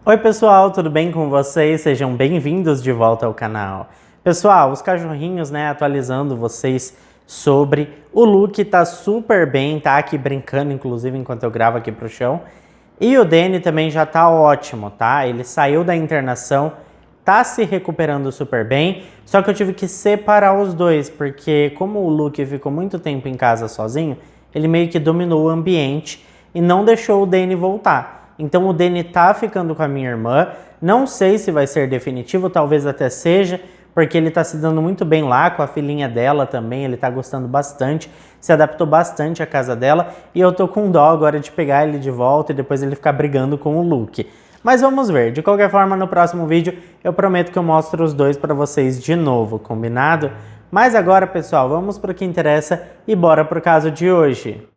Oi pessoal, tudo bem com vocês? Sejam bem-vindos de volta ao canal. Pessoal, os cachorrinhos, atualizando vocês sobre o Luke tá super bem, tá aqui brincando inclusive enquanto eu gravo aqui pro chão. E o Danny também já tá ótimo, tá? Ele saiu da internação, tá se recuperando super bem, só que eu tive que separar os dois, porque como o Luke ficou muito tempo em casa sozinho, ele meio que dominou o ambiente e não deixou o Danny voltar. Então o Danny tá ficando com a minha irmã, não sei se vai ser definitivo, talvez até seja, porque ele tá se dando muito bem lá com a filhinha dela também, ele tá gostando bastante, se adaptou bastante à casa dela, e eu tô com dó agora de pegar ele de volta e depois ele ficar brigando com o Luke. Mas vamos ver, de qualquer forma no próximo vídeo eu prometo que eu mostro os dois pra vocês de novo, combinado? Mas agora pessoal, vamos pro que interessa e bora pro caso de hoje.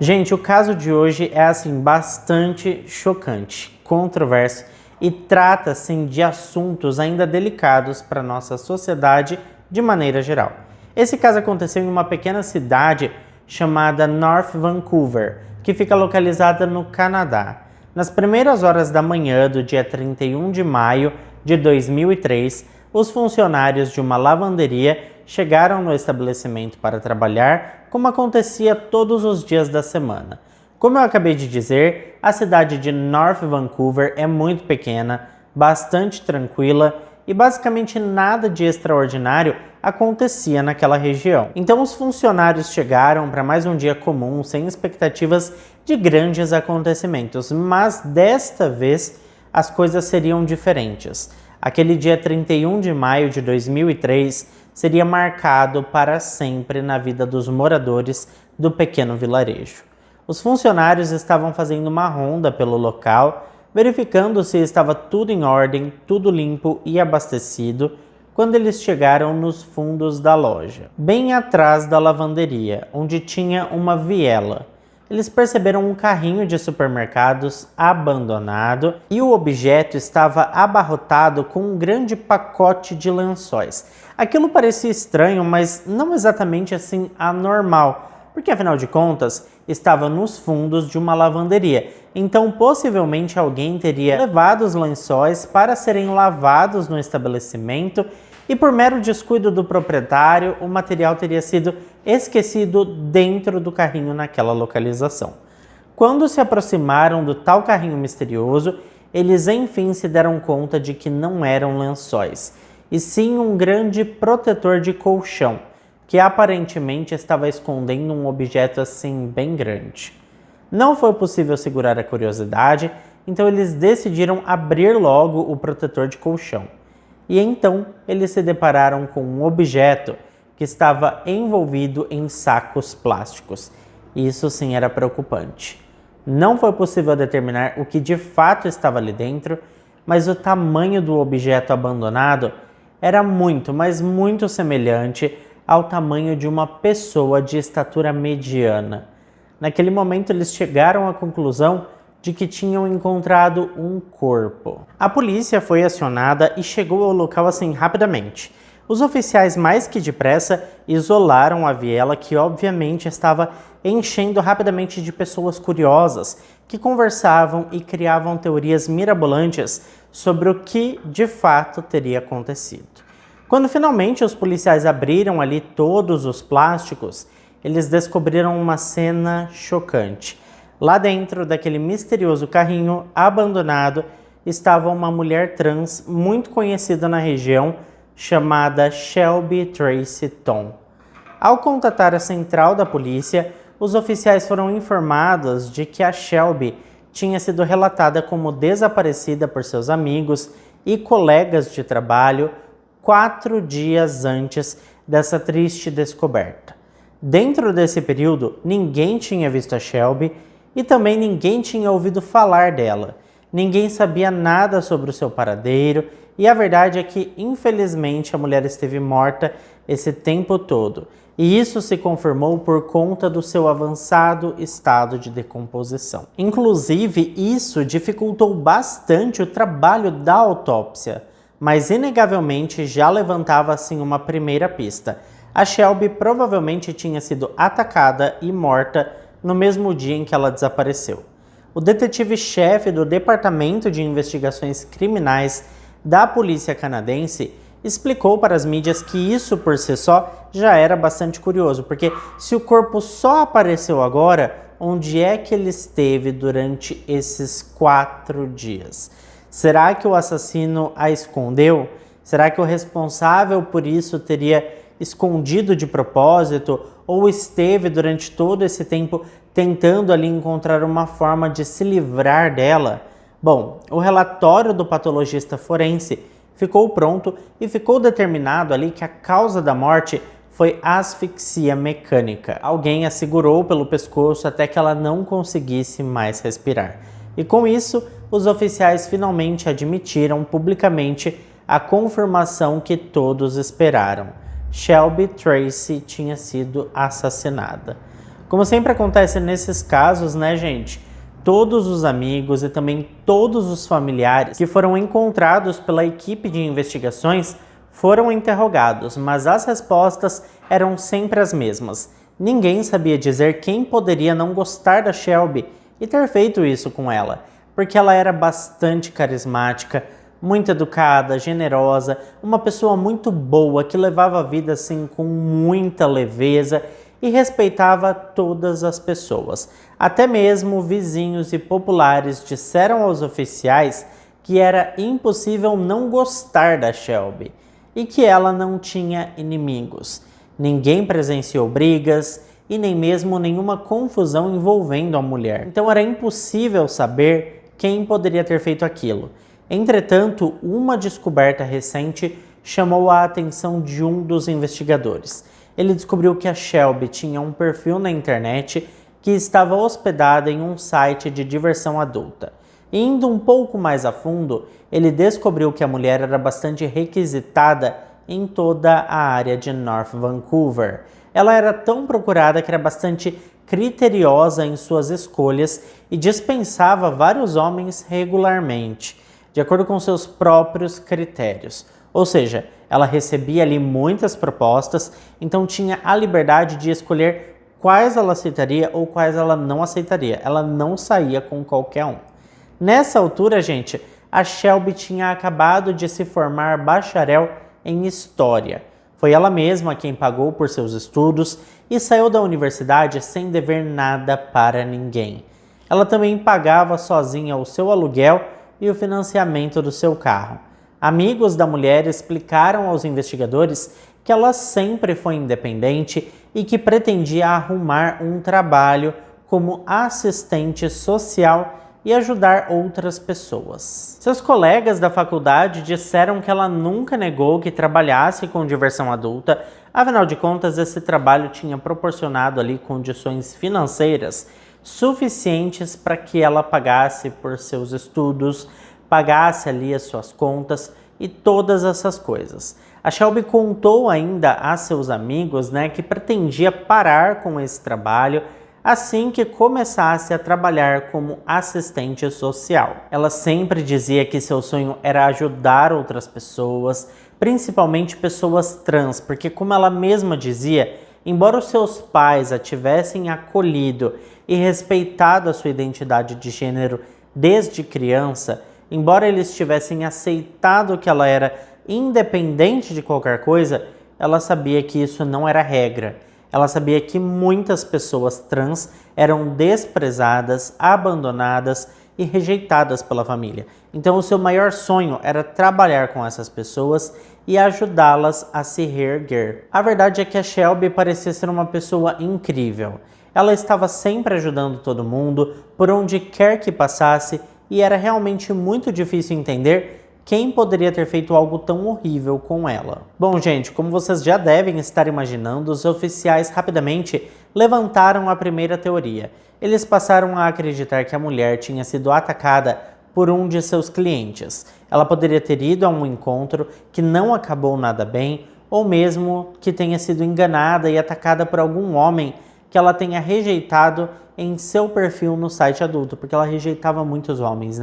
Gente, o caso de hoje é assim bastante chocante, controverso e trata assim de assuntos ainda delicados para nossa sociedade de maneira geral. Esse caso aconteceu em uma pequena cidade chamada North Vancouver, que fica localizada no Canadá. Nas primeiras horas da manhã do dia 31 de maio de 2003, os funcionários de uma lavanderia chegaram no estabelecimento para trabalhar, como acontecia todos os dias da semana. Como eu acabei de dizer, a cidade de North Vancouver é muito pequena, bastante tranquila e basicamente nada de extraordinário acontecia naquela região. Então os funcionários chegaram para mais um dia comum, sem expectativas de grandes acontecimentos, mas desta vez as coisas seriam diferentes. Aquele dia 31 de maio de 2003 seria marcado para sempre na vida dos moradores do pequeno vilarejo. Os funcionários estavam fazendo uma ronda pelo local, verificando se estava tudo em ordem, tudo limpo e abastecido, quando eles chegaram nos fundos da loja, bem atrás da lavanderia, onde tinha uma viela. Eles perceberam um carrinho de supermercados abandonado e o objeto estava abarrotado com um grande pacote de lençóis. Aquilo parecia estranho, mas não exatamente assim anormal, porque afinal de contas estava nos fundos de uma lavanderia. Então possivelmente alguém teria levado os lençóis para serem lavados no estabelecimento e por mero descuido do proprietário, o material teria sido esquecido dentro do carrinho naquela localização. Quando se aproximaram do tal carrinho misterioso, eles enfim se deram conta de que não eram lençóis, e sim um grande protetor de colchão, que aparentemente estava escondendo um objeto assim bem grande. Não foi possível segurar a curiosidade, então eles decidiram abrir logo o protetor de colchão. E então eles se depararam com um objeto que estava envolvido em sacos plásticos. Isso sim era preocupante. Não foi possível determinar o que de fato estava ali dentro, mas o tamanho do objeto abandonado era muito, mas muito semelhante ao tamanho de uma pessoa de estatura mediana. Naquele momento eles chegaram à conclusão de que tinham encontrado um corpo. A polícia foi acionada e chegou ao local assim rapidamente. Os oficiais mais que depressa isolaram a viela, que obviamente estava enchendo rapidamente de pessoas curiosas que conversavam e criavam teorias mirabolantes sobre o que de fato teria acontecido. Quando finalmente os policiais abriram ali todos os plásticos, eles descobriram uma cena chocante. Lá dentro daquele misterioso carrinho abandonado estava uma mulher trans muito conhecida na região, chamada Shelby Tracy Tom. Ao contatar a central da polícia, os oficiais foram informados de que a Shelby tinha sido relatada como desaparecida por seus amigos e colegas de trabalho 4 dias antes dessa triste descoberta. Dentro desse período, ninguém tinha visto a Shelby e também ninguém tinha ouvido falar dela. Ninguém sabia nada sobre o seu paradeiro e a verdade é que, infelizmente, a mulher esteve morta esse tempo todo. E isso se confirmou por conta do seu avançado estado de decomposição. Inclusive, isso dificultou bastante o trabalho da autópsia. mas inegavelmente já levantava assim uma primeira pista. A Shelby provavelmente tinha sido atacada e morta no mesmo dia em que ela desapareceu. O detetive-chefe do Departamento de Investigações Criminais da polícia canadense explicou para as mídias que isso por si só já era bastante curioso, porque se o corpo só apareceu agora, onde é que ele esteve durante esses 4 dias? Será que o assassino a escondeu? Será que o responsável por isso teria escondido de propósito ou esteve durante todo esse tempo tentando ali encontrar uma forma de se livrar dela? Bom, o relatório do patologista forense ficou pronto e ficou determinado ali que a causa da morte foi asfixia mecânica. Alguém a segurou pelo pescoço até que ela não conseguisse mais respirar. E com isso, os oficiais finalmente admitiram publicamente a confirmação que todos esperaram. Shelby Tracy tinha sido assassinada. Como sempre acontece nesses casos, né, gente? Todos os amigos e também todos os familiares que foram encontrados pela equipe de investigações foram interrogados, mas as respostas eram sempre as mesmas. Ninguém sabia dizer quem poderia não gostar da Shelby e ter feito isso com ela, porque ela era bastante carismática, muito educada, generosa, uma pessoa muito boa que levava a vida assim com muita leveza e respeitava todas as pessoas. Até mesmo vizinhos e populares disseram aos oficiais que era impossível não gostar da Shelby e que ela não tinha inimigos. Ninguém presenciou brigas e nem mesmo nenhuma confusão envolvendo a mulher. Então era impossível saber quem poderia ter feito aquilo. Entretanto, uma descoberta recente chamou a atenção de um dos investigadores. Ele descobriu que a Shelby tinha um perfil na internet que estava hospedada em um site de diversão adulta. Indo um pouco mais a fundo, ele descobriu que a mulher era bastante requisitada em toda a área de North Vancouver. Ela era tão procurada que era bastante criteriosa em suas escolhas e dispensava vários homens regularmente, de acordo com seus próprios critérios. Ou seja, ela recebia ali muitas propostas, então tinha a liberdade de escolher quais ela aceitaria ou quais ela não aceitaria. Ela não saía com qualquer um. Nessa altura, gente, a Shelby tinha acabado de se formar bacharel em História. Foi ela mesma quem pagou por seus estudos e saiu da universidade sem dever nada para ninguém. Ela também pagava sozinha o seu aluguel e o financiamento do seu carro. Amigos da mulher explicaram aos investigadores que ela sempre foi independente e que pretendia arrumar um trabalho como assistente social e ajudar outras pessoas. Seus colegas da faculdade disseram que ela nunca negou que trabalhasse com diversão adulta, afinal de contas esse trabalho tinha proporcionado ali condições financeiras suficientes para que ela pagasse por seus estudos, pagasse ali as suas contas e todas essas coisas. A Shelby contou ainda a seus amigos, que pretendia parar com esse trabalho assim que começasse a trabalhar como assistente social. Ela sempre dizia que seu sonho era ajudar outras pessoas, principalmente pessoas trans, porque como ela mesma dizia, embora os seus pais a tivessem acolhido e respeitado a sua identidade de gênero desde criança, embora eles tivessem aceitado que ela era independente de qualquer coisa, ela sabia que isso não era regra. Ela sabia que muitas pessoas trans eram desprezadas, abandonadas e rejeitadas pela família. Então o seu maior sonho era trabalhar com essas pessoas e ajudá-las a se reerguer. A verdade é que a Shelby parecia ser uma pessoa incrível. Ela estava sempre ajudando todo mundo, por onde quer que passasse, e era realmente muito difícil entender quem poderia ter feito algo tão horrível com ela. Bom, gente, como vocês já devem estar imaginando, os oficiais rapidamente levantaram a primeira teoria. Eles passaram a acreditar que a mulher tinha sido atacada por um de seus clientes. Ela poderia ter ido a um encontro que não acabou nada bem, ou mesmo que tenha sido enganada e atacada por algum homem que ela tenha rejeitado em seu perfil no site adulto, porque ela rejeitava muitos homens,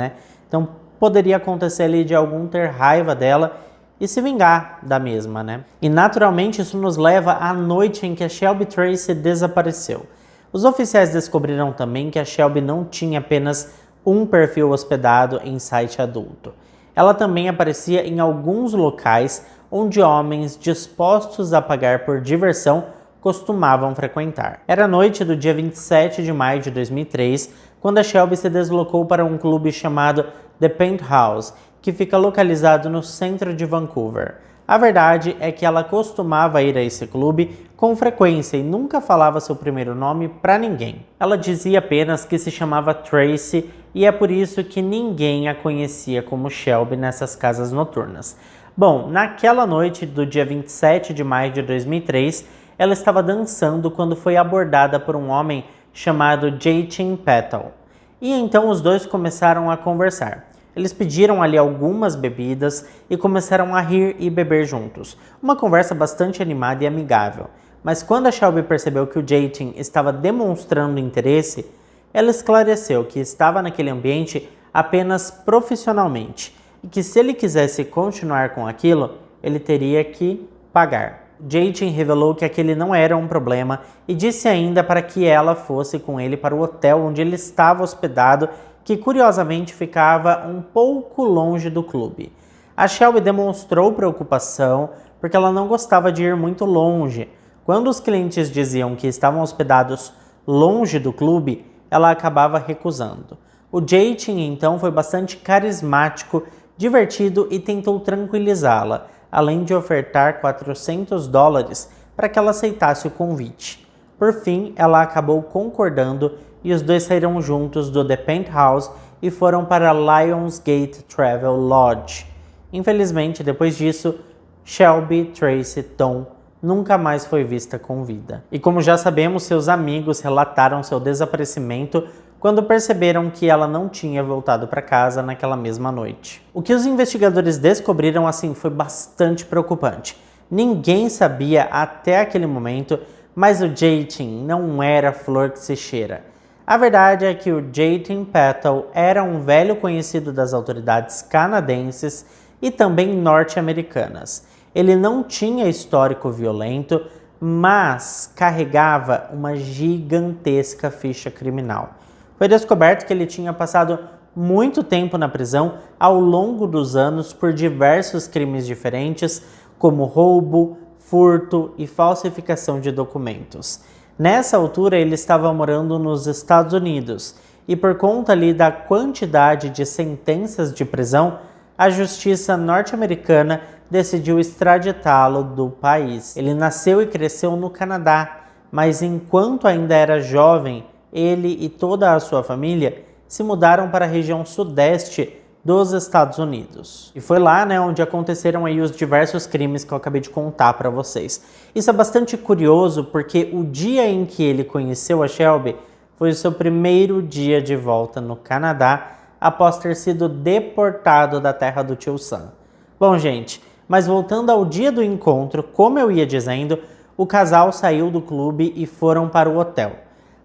Então, poderia acontecer ali de algum ter raiva dela e se vingar da mesma, né? E naturalmente isso nos leva à noite em que a Shelby Tracy desapareceu. Os oficiais descobriram também que a Shelby não tinha apenas um perfil hospedado em site adulto. Ela também aparecia em alguns locais onde homens dispostos a pagar por diversão costumavam frequentar. Era a noite do dia 27 de maio de 2003, quando a Shelby se deslocou para um clube chamado The Penthouse, que fica localizado no centro de Vancouver. A verdade é que ela costumava ir a esse clube com frequência e nunca falava seu primeiro nome para ninguém. Ela dizia apenas que se chamava Tracy e é por isso que ninguém a conhecia como Shelby nessas casas noturnas. Bom, naquela noite do dia 27 de maio de 2003, ela estava dançando quando foi abordada por um homem chamado Jatin Patel. E então os dois começaram a conversar. Eles pediram ali algumas bebidas e começaram a rir e beber juntos. Uma conversa bastante animada e amigável. Mas quando a Shelby percebeu que o Jatin estava demonstrando interesse, ela esclareceu que estava naquele ambiente apenas profissionalmente e que se ele quisesse continuar com aquilo, ele teria que pagar. Jatin revelou que aquele não era um problema e disse ainda para que ela fosse com ele para o hotel onde ele estava hospedado, que curiosamente ficava um pouco longe do clube. A Shelby demonstrou preocupação porque ela não gostava de ir muito longe. Quando os clientes diziam que estavam hospedados longe do clube, ela acabava recusando. O Jatin então foi bastante carismático, divertido e tentou tranquilizá-la, além de ofertar $400 para que ela aceitasse o convite. Por fim, ela acabou concordando e os dois saíram juntos do The Penthouse e foram para Lionsgate Travel Lodge. Infelizmente, depois disso, Shelby Tracy Tom nunca mais foi vista com vida. E como já sabemos, seus amigos relataram seu desaparecimento quando perceberam que ela não tinha voltado para casa naquela mesma noite. O que os investigadores descobriram assim foi bastante preocupante. Ninguém sabia até aquele momento, mas o Jatin não era flor que se cheira. A verdade é que o Jatin Patel era um velho conhecido das autoridades canadenses e também norte-americanas. Ele não tinha histórico violento, mas carregava uma gigantesca ficha criminal. Foi descoberto que ele tinha passado muito tempo na prisão ao longo dos anos por diversos crimes diferentes, como roubo, furto e falsificação de documentos. Nessa altura ele estava morando nos Estados Unidos e por conta ali da quantidade de sentenças de prisão, a justiça norte-americana decidiu extraditá-lo do país. Ele nasceu e cresceu no Canadá, mas enquanto ainda era jovem, ele e toda a sua família se mudaram para a região sudeste dos Estados Unidos. E foi lá, onde aconteceram aí os diversos crimes que eu acabei de contar para vocês. Isso é bastante curioso porque o dia em que ele conheceu a Shelby foi o seu primeiro dia de volta no Canadá após ter sido deportado da terra do tio Sam. Bom, gente, mas voltando ao dia do encontro, como eu ia dizendo, o casal saiu do clube e foram para o hotel.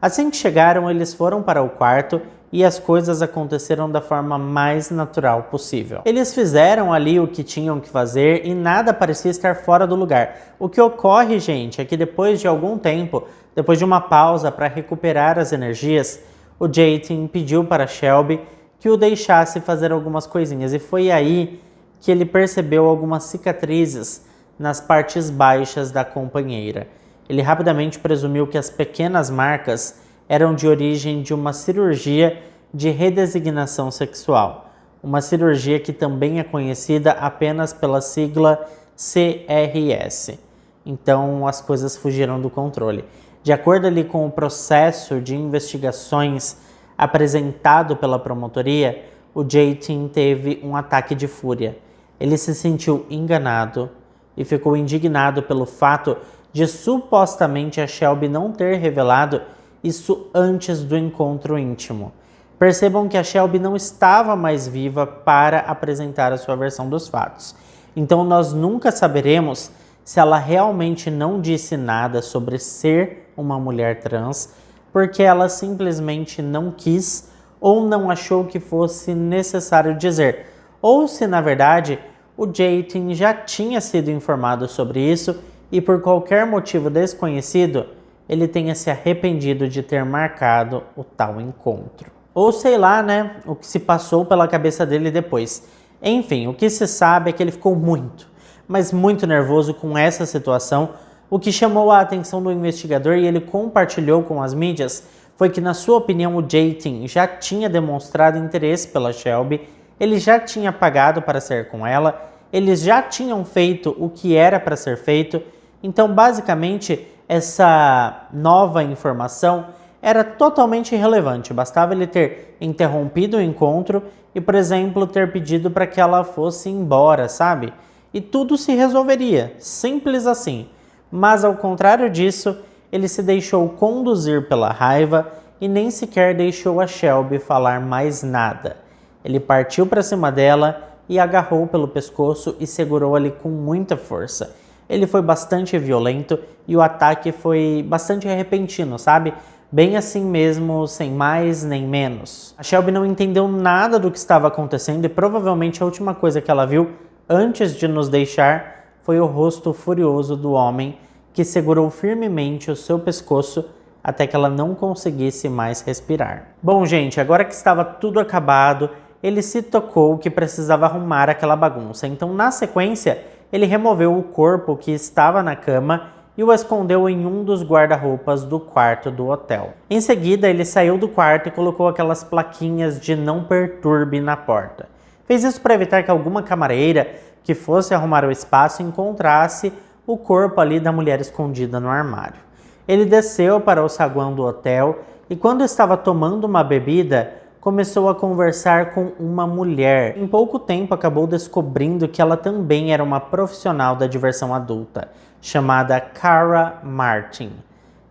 Assim que chegaram, eles foram para o quarto e as coisas aconteceram da forma mais natural possível. Eles fizeram ali o que tinham que fazer e nada parecia estar fora do lugar. O que ocorre, gente, é que depois de algum tempo, depois de uma pausa para recuperar as energias, o Jatin pediu para Shelby que o deixasse fazer algumas coisinhas e foi aí que ele percebeu algumas cicatrizes nas partes baixas da companheira. Ele rapidamente presumiu que as pequenas marcas eram de origem de uma cirurgia de redesignação sexual, uma cirurgia que também é conhecida apenas pela sigla CRS. Então as coisas fugiram do controle. De acordo ali com o processo de investigações apresentado pela promotoria, o Jatin teve um ataque de fúria. Ele se sentiu enganado e ficou indignado pelo fato de supostamente a Shelby não ter revelado isso antes do encontro íntimo. Percebam que a Shelby não estava mais viva para apresentar a sua versão dos fatos. Então nós nunca saberemos se ela realmente não disse nada sobre ser uma mulher trans, porque ela simplesmente não quis ou não achou que fosse necessário dizer, ou se na verdade o Jatin já tinha sido informado sobre isso e por qualquer motivo desconhecido, ele tenha se arrependido de ter marcado o tal encontro. Ou sei lá, né, o que se passou pela cabeça dele depois. Enfim, o que se sabe é que ele ficou muito, mas muito nervoso com essa situação. O que chamou a atenção do investigador e ele compartilhou com as mídias foi que, na sua opinião, o Jatin já tinha demonstrado interesse pela Shelby, ele já tinha pagado para sair com ela, eles já tinham feito o que era para ser feito. Então, basicamente, essa nova informação era totalmente irrelevante. Bastava ele ter interrompido o encontro e, por exemplo, ter pedido para que ela fosse embora, sabe? E tudo se resolveria, simples assim. Mas, ao contrário disso, ele se deixou conduzir pela raiva e nem sequer deixou a Shelby falar mais nada. Ele partiu para cima dela e agarrou pelo pescoço e segurou ali com muita força. Ele foi bastante violento e o ataque foi bastante repentino, sabe? Bem assim mesmo, sem mais nem menos. A Shelby não entendeu nada do que estava acontecendo e provavelmente a última coisa que ela viu antes de nos deixar foi o rosto furioso do homem que segurou firmemente o seu pescoço até que ela não conseguisse mais respirar. Bom, gente, agora que estava tudo acabado, ele se tocou que precisava arrumar aquela bagunça. Então, na sequência, ele removeu o corpo que estava na cama e o escondeu em um dos guarda-roupas do quarto do hotel. Em seguida, ele saiu do quarto e colocou aquelas plaquinhas de não perturbe na porta. Fez isso para evitar que alguma camareira que fosse arrumar o espaço encontrasse o corpo ali da mulher escondida no armário. Ele desceu para o saguão do hotel e, quando estava tomando uma bebida, começou a conversar com uma mulher. Em pouco tempo, acabou descobrindo que ela também era uma profissional da diversão adulta, chamada Cara Martin.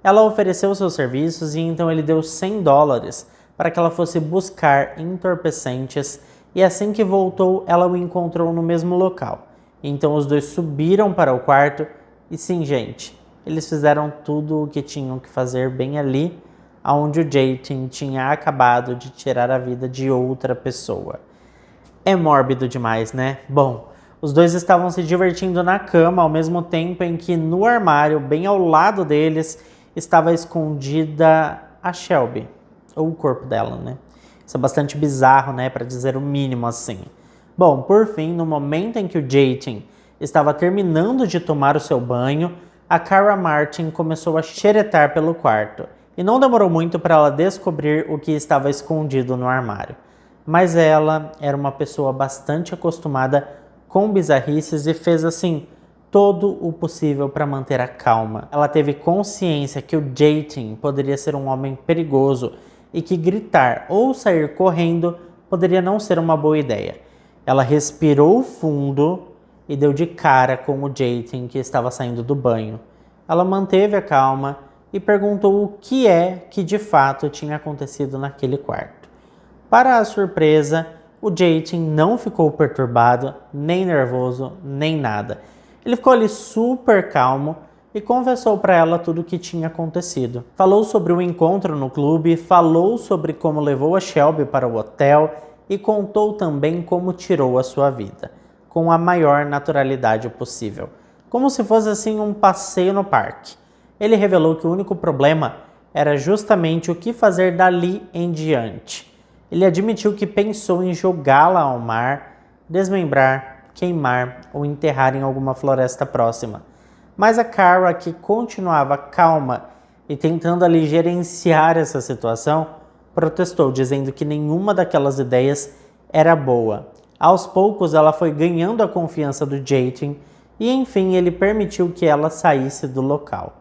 Ela ofereceu seus serviços e então ele deu $100 para que ela fosse buscar entorpecentes e assim que voltou, ela o encontrou no mesmo local. Então os dois subiram para o quarto e sim, gente, eles fizeram tudo o que tinham que fazer bem ali, onde o Jatin tinha acabado de tirar a vida de outra pessoa. É mórbido demais, né? Bom, os dois estavam se divertindo na cama ao mesmo tempo em que no armário, bem ao lado deles, estava escondida a Shelby, ou o corpo dela, né? Isso é bastante bizarro, né? Para dizer o mínimo assim. Bom, por fim, no momento em que o Jatin estava terminando de tomar o seu banho, a Cara Martin começou a xeretar pelo quarto. E não demorou muito para ela descobrir o que estava escondido no armário. Mas ela era uma pessoa bastante acostumada com bizarrices e fez assim todo o possível para manter a calma. Ela teve consciência que o Jatin poderia ser um homem perigoso e que gritar ou sair correndo poderia não ser uma boa ideia. Ela respirou fundo e deu de cara com o Jatin que estava saindo do banho. Ela manteve a calma e perguntou o que é que de fato tinha acontecido naquele quarto. Para a surpresa, o Jatin não ficou perturbado, nem nervoso, nem nada. Ele ficou ali super calmo e confessou para ela tudo o que tinha acontecido. Falou sobre o encontro no clube, falou sobre como levou a Shelby para o hotel e contou também como tirou a sua vida, com a maior naturalidade possível, como se fosse assim um passeio no parque. Ele revelou que o único problema era justamente o que fazer dali em diante. Ele admitiu que pensou em jogá-la ao mar, desmembrar, queimar ou enterrar em alguma floresta próxima. Mas a Cara, que continuava calma e tentando ali gerenciar essa situação, protestou, dizendo que nenhuma daquelas ideias era boa. Aos poucos ela foi ganhando a confiança do Jatin e enfim ele permitiu que ela saísse do local.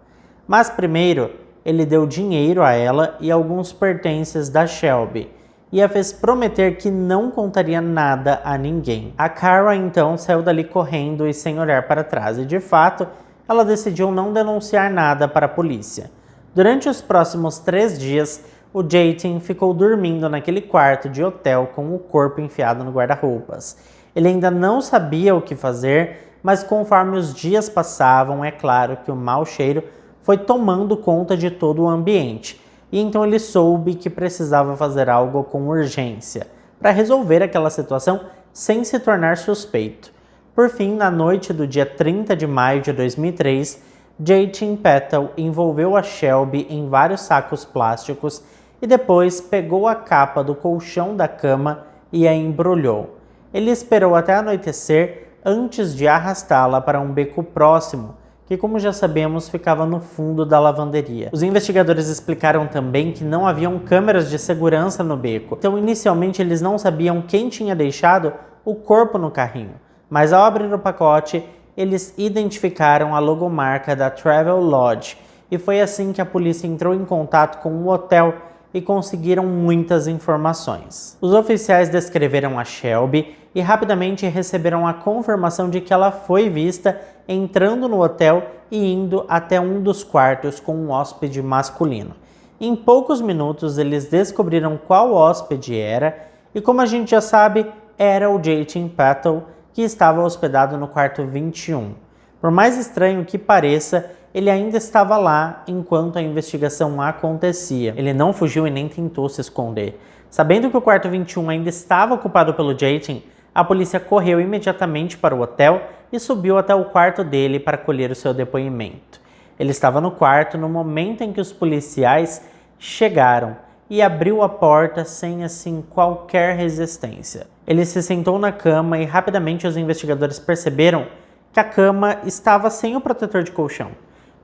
Mas primeiro, ele deu dinheiro a ela e alguns pertences da Shelby e a fez prometer que não contaria nada a ninguém. A Cara então saiu dali correndo e sem olhar para trás e de fato, ela decidiu não denunciar nada para a polícia. Durante os próximos 3 dias, o Jatin ficou dormindo naquele quarto de hotel com o corpo enfiado no guarda-roupas. Ele ainda não sabia o que fazer, mas conforme os dias passavam, é claro que o mau cheiro foi tomando conta de todo o ambiente, e então ele soube que precisava fazer algo com urgência, para resolver aquela situação sem se tornar suspeito. Por fim, na noite do dia 30 de maio de 2003, Jatin Patel envolveu a Shelby em vários sacos plásticos e depois pegou a capa do colchão da cama e a embrulhou. Ele esperou até anoitecer antes de arrastá-la para um beco próximo, que, como já sabemos, ficava no fundo da lavanderia. Os investigadores explicaram também que não haviam câmeras de segurança no beco, então inicialmente eles não sabiam quem tinha deixado o corpo no carrinho, mas ao abrir o pacote, eles identificaram a logomarca da Travel Lodge, e foi assim que a polícia entrou em contato com o hotel e conseguiram muitas informações. Os oficiais descreveram a Shelby e rapidamente receberam a confirmação de que ela foi vista entrando no hotel e indo até um dos quartos com um hóspede masculino. Em poucos minutos eles descobriram qual hóspede era e, como a gente já sabe, era o Jatin Patel, que estava hospedado no quarto 21. Por mais estranho que pareça, ele ainda estava lá enquanto a investigação acontecia. Ele não fugiu e nem tentou se esconder. Sabendo que o quarto 21 ainda estava ocupado pelo Jatin, a polícia correu imediatamente para o hotel e subiu até o quarto dele para colher o seu depoimento. Ele estava no quarto no momento em que os policiais chegaram e abriu a porta sem qualquer resistência. Ele se sentou na cama e rapidamente os investigadores perceberam que a cama estava sem o protetor de colchão.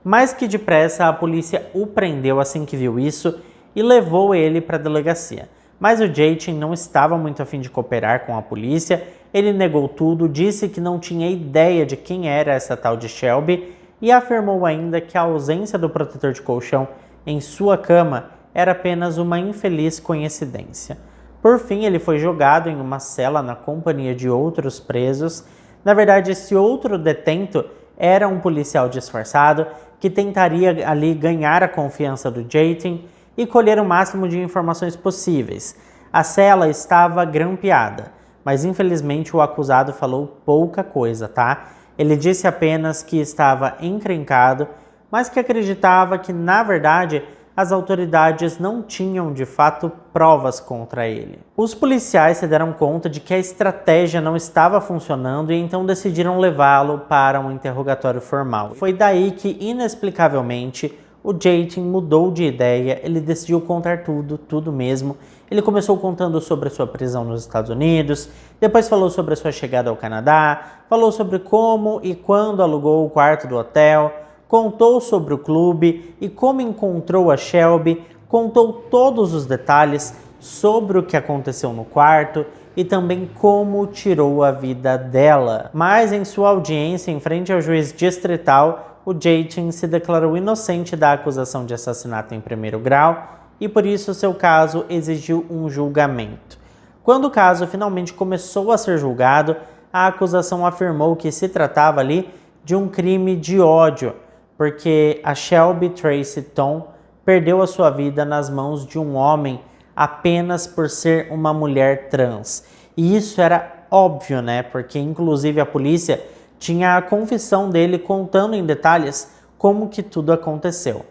Mais que depressa, a polícia o prendeu assim que viu isso e levou ele para a delegacia. Mas o Jatin não estava muito afim de cooperar com a polícia, ele negou tudo, disse que não tinha ideia de quem era essa tal de Shelby e afirmou ainda que a ausência do protetor de colchão em sua cama era apenas uma infeliz coincidência. Por fim, ele foi jogado em uma cela na companhia de outros presos. Na verdade, esse outro detento era um policial disfarçado que tentaria ali ganhar a confiança do Jatin e colher o máximo de informações possíveis. A cela estava grampeada, mas infelizmente o acusado falou pouca coisa, tá? Ele disse apenas que estava encrencado, mas que acreditava que, na verdade, as autoridades não tinham de fato provas contra ele. Os policiais se deram conta de que a estratégia não estava funcionando e então decidiram levá-lo para um interrogatório formal. Foi daí que, inexplicavelmente, o Jatin mudou de ideia, ele decidiu contar tudo mesmo. Ele começou contando sobre a sua prisão nos Estados Unidos, depois falou sobre a sua chegada ao Canadá, falou sobre como e quando alugou o quarto do hotel, contou sobre o clube e como encontrou a Shelby, contou todos os detalhes sobre o que aconteceu no quarto e também como tirou a vida dela. Mas em sua audiência em frente ao juiz distrital, o Jatin se declarou inocente da acusação de assassinato em primeiro grau e por isso seu caso exigiu um julgamento. Quando o caso finalmente começou a ser julgado, a acusação afirmou que se tratava ali de um crime de ódio, porque a Shelby Tracy Tom perdeu a sua vida nas mãos de um homem apenas por ser uma mulher trans. E isso era óbvio, né? Porque inclusive a polícia tinha a confissão dele contando em detalhes como que tudo aconteceu.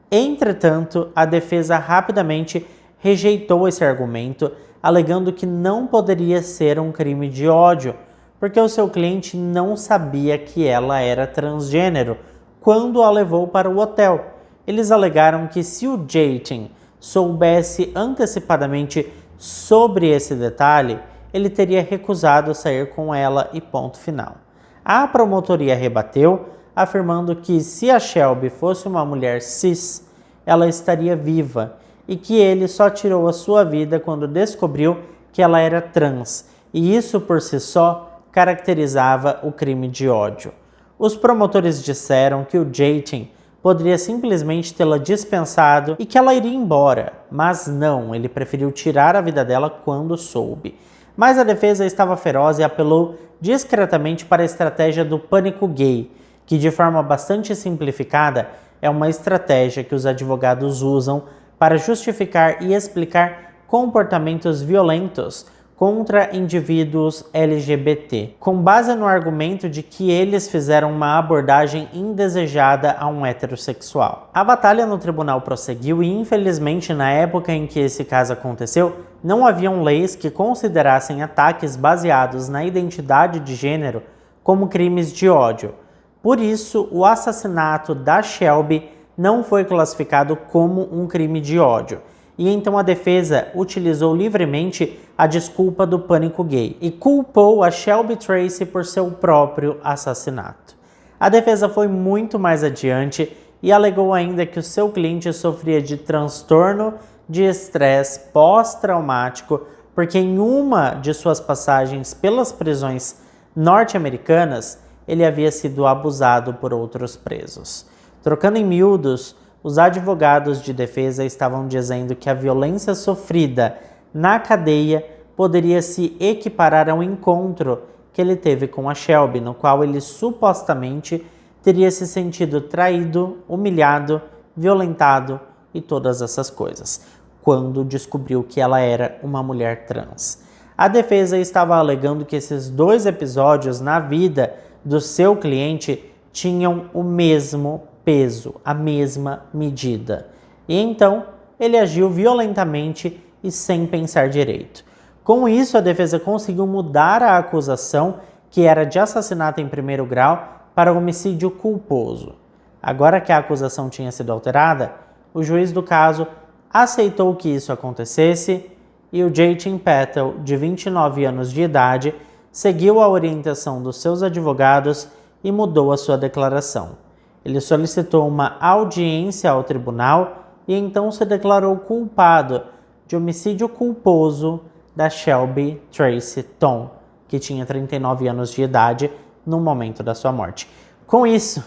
Entretanto, a defesa rapidamente rejeitou esse argumento, alegando que não poderia ser um crime de ódio, porque o seu cliente não sabia que ela era transgênero quando a levou para o hotel. Eles alegaram que se o Jatin soubesse antecipadamente sobre esse detalhe, ele teria recusado sair com ela e ponto final. A promotoria rebateu, afirmando que se a Shelby fosse uma mulher cis, ela estaria viva e que ele só tirou a sua vida quando descobriu que ela era trans, e isso por si só caracterizava o crime de ódio. Os promotores disseram que o Jatin poderia simplesmente tê-la dispensado e que ela iria embora, mas não, ele preferiu tirar a vida dela quando soube. Mas a defesa estava feroz e apelou discretamente para a estratégia do pânico gay, que de forma bastante simplificada é uma estratégia que os advogados usam para justificar e explicar comportamentos violentos contra indivíduos LGBT, com base no argumento de que eles fizeram uma abordagem indesejada a um heterossexual. A batalha no tribunal prosseguiu e, infelizmente, na época em que esse caso aconteceu, não haviam leis que considerassem ataques baseados na identidade de gênero como crimes de ódio. Por isso, o assassinato da Shelby não foi classificado como um crime de ódio. E então a defesa utilizou livremente a desculpa do pânico gay e culpou a Shelby Tracy por seu próprio assassinato. A defesa foi muito mais adiante e alegou ainda que o seu cliente sofria de transtorno de estresse pós-traumático porque em uma de suas passagens pelas prisões norte-americanas ele havia sido abusado por outros presos. Trocando em miúdos, os advogados de defesa estavam dizendo que a violência sofrida na cadeia poderia se equiparar ao encontro que ele teve com a Shelby, no qual ele supostamente teria se sentido traído, humilhado, violentado e todas essas coisas, quando descobriu que ela era uma mulher trans. A defesa estava alegando que esses dois episódios na vida do seu cliente tinham o mesmo peso, a mesma medida. E então, ele agiu violentamente e sem pensar direito. Com isso, a defesa conseguiu mudar a acusação, que era de assassinato em primeiro grau, para homicídio culposo. Agora que a acusação tinha sido alterada, o juiz do caso aceitou que isso acontecesse e o Jatin Patel, de 29 anos de idade, seguiu a orientação dos seus advogados e mudou a sua declaração. Ele solicitou uma audiência ao tribunal e então se declarou culpado de homicídio culposo da Shelby Tracy Tom, que tinha 39 anos de idade no momento da sua morte. Com isso,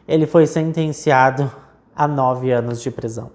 ele foi sentenciado a 9 anos de prisão.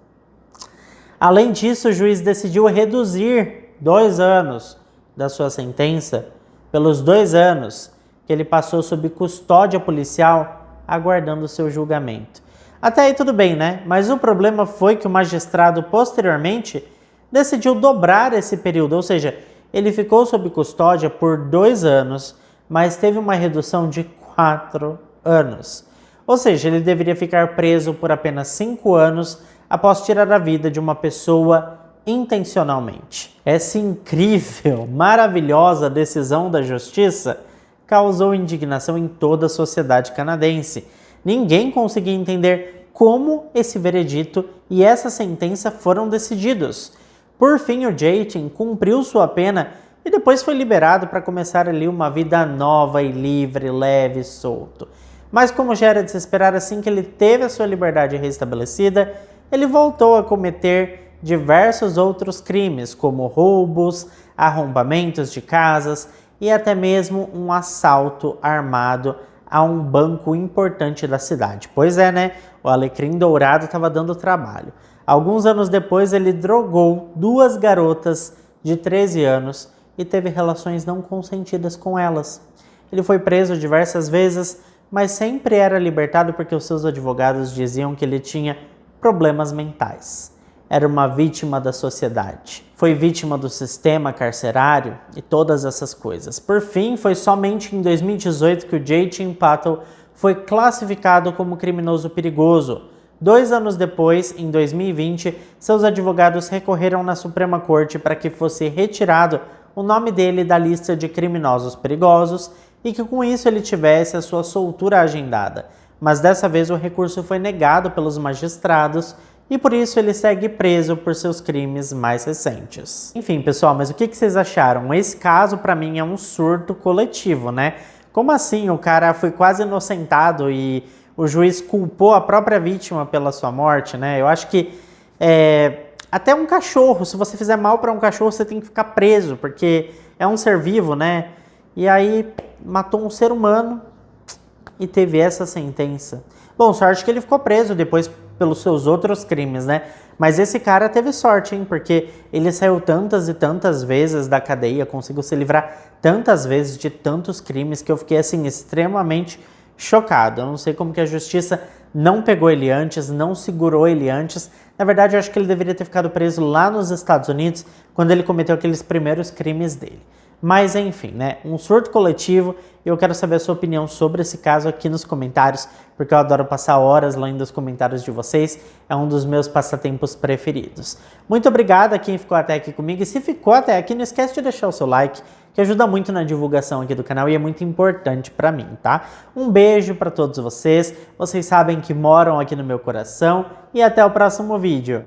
Além disso, o juiz decidiu reduzir 2 anos da sua sentença pelos 2 anos que ele passou sob custódia policial aguardando seu julgamento. Até aí tudo bem, né? Mas o problema foi que o magistrado posteriormente decidiu dobrar esse período, ou seja, ele ficou sob custódia por 2 anos, mas teve uma redução de 4 anos. Ou seja, ele deveria ficar preso por apenas 5 anos após tirar a vida de uma pessoa intencionalmente. Essa incrível, maravilhosa decisão da justiça causou indignação em toda a sociedade canadense. Ninguém conseguia entender como esse veredito e essa sentença foram decididos. Por fim, o Jatin cumpriu sua pena e depois foi liberado para começar ali uma vida nova e livre, leve e solto. Mas como já era de se esperar, assim que ele teve a sua liberdade restabelecida, ele voltou a cometer diversos outros crimes, como roubos, arrombamentos de casas e até mesmo um assalto armado a um banco importante da cidade. Pois é, né? O Alecrim Dourado estava dando trabalho. Alguns anos depois, ele drogou 2 garotas de 13 anos e teve relações não consentidas com elas. Ele foi preso diversas vezes, mas sempre era libertado porque os seus advogados diziam que ele tinha problemas mentais. Era uma vítima da sociedade. Foi vítima do sistema carcerário e todas essas coisas. Por fim, foi somente em 2018 que o Jatin Patel foi classificado como criminoso perigoso. 2 anos depois, em 2020, seus advogados recorreram na Suprema Corte para que fosse retirado o nome dele da lista de criminosos perigosos e que com isso ele tivesse a sua soltura agendada. Mas dessa vez o recurso foi negado pelos magistrados e por isso ele segue preso por seus crimes mais recentes. Enfim, pessoal, mas o que vocês acharam? Esse caso, para mim, é um surto coletivo, né? Como assim? O cara foi quase inocentado e o juiz culpou a própria vítima pela sua morte, né? Eu acho que até um cachorro, se você fizer mal para um cachorro, você tem que ficar preso, porque é um ser vivo, né? E aí matou um ser humano e teve essa sentença. Bom, sorte que ele ficou preso depois pelos seus outros crimes, né? Mas esse cara teve sorte, hein? Porque ele saiu tantas e tantas vezes da cadeia, conseguiu se livrar tantas vezes de tantos crimes que eu fiquei, assim, extremamente chocado. Eu não sei como que a justiça não pegou ele antes, não segurou ele antes. Na verdade, eu acho que ele deveria ter ficado preso lá nos Estados Unidos quando ele cometeu aqueles primeiros crimes dele. Mas enfim, né? Um surto coletivo. Eu quero saber a sua opinião sobre esse caso aqui nos comentários, porque eu adoro passar horas lendo os comentários de vocês. É um dos meus passatempos preferidos. Muito obrigado a quem ficou até aqui comigo. E se ficou até aqui, não esquece de deixar o seu like, que ajuda muito na divulgação aqui do canal e é muito importante para mim, tá? Um beijo para todos vocês, vocês sabem que moram aqui no meu coração e até o próximo vídeo.